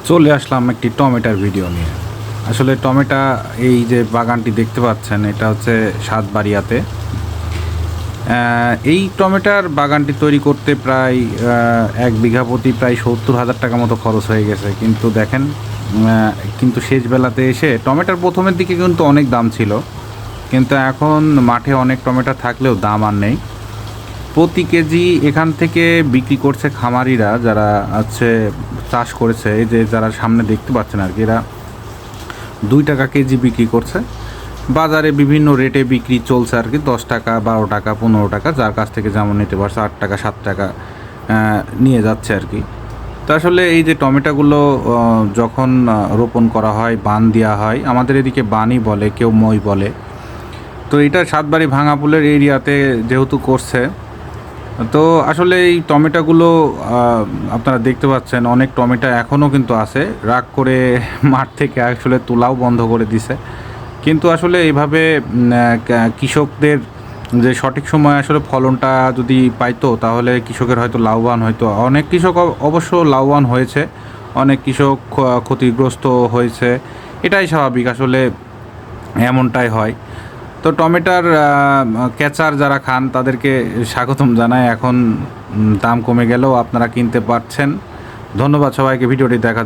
চলে আসলাম একটি টমেটোর ভিডিও নিয়ে। আসলে টমেটো এই যে বাগানটি দেখতে পাচ্ছেন, এটা হচ্ছে সাতবাড়িয়াতে। এই টমেটোর বাগানটি তৈরি করতে প্রায় 1 বিঘা প্রতি প্রায় 70,000 টাকা মতো খরচ হয়ে গেছে। কিন্তু দেখেন, কিন্তু শেষ বেলাতে এসে টমেটোর প্রথমের দিকে কিন্তু অনেক দাম ছিল, কিন্তু এখন মাঠে অনেক টমেটো থাকলেও দাম আর নেই। প্রতি কেজি এখান থেকে বিক্রি করছে খামারিরা, যারা হচ্ছে চাষ করেছে, এই যে যারা সামনে দেখতে পাচ্ছেন আর কি, এরা 2 টাকা কেজি বিক্রি করছে। বাজারে বিভিন্ন রেটে বিক্রি চলছে আর কি, 10 টাকা, 12 টাকা, 15 টাকা, যার কাছ থেকে যেমন নিতে পারছে, 8 টাকা, 7 টাকা নিয়ে যাচ্ছে আর কি। তো আসলে এই যে টমেটোগুলো যখন রোপণ করা হয়, বান দেওয়া হয়, আমাদের এদিকে বানই বলে, কেউ মই বলে। তো এটা সাতবাড়ি ভাঙাপুলের এরিয়াতে যেহেতু করছে, তো আসলে এই টমেটোগুলো আপনারা দেখতে পাচ্ছেন, অনেক টমেটো এখনও কিন্তু আছে। রাগ করে মাঠ থেকে আসলে তোলাও বন্ধ করে দিছে। কিন্তু আসলে এইভাবে কৃষকদের যে সঠিক সময়ে আসলে ফলনটা যদি পাইতো, তাহলে কৃষকের হয়তো লাভবান হয়তো। অনেক কৃষক অবশ্য লাভবান হয়েছে, অনেক কৃষক ক্ষতিগ্রস্ত হয়েছে। এটাই স্বাভাবিক, আসলে এমনটাই হয়। তো টমেটোর ক্যাচার যারা খান তাদেরকে স্বাগতম জানাই। এখন দাম কমে গেলেও আপনারা কিনতে পারছেন। ধন্যবাদ সবাইকে ভিডিওটি দেখার।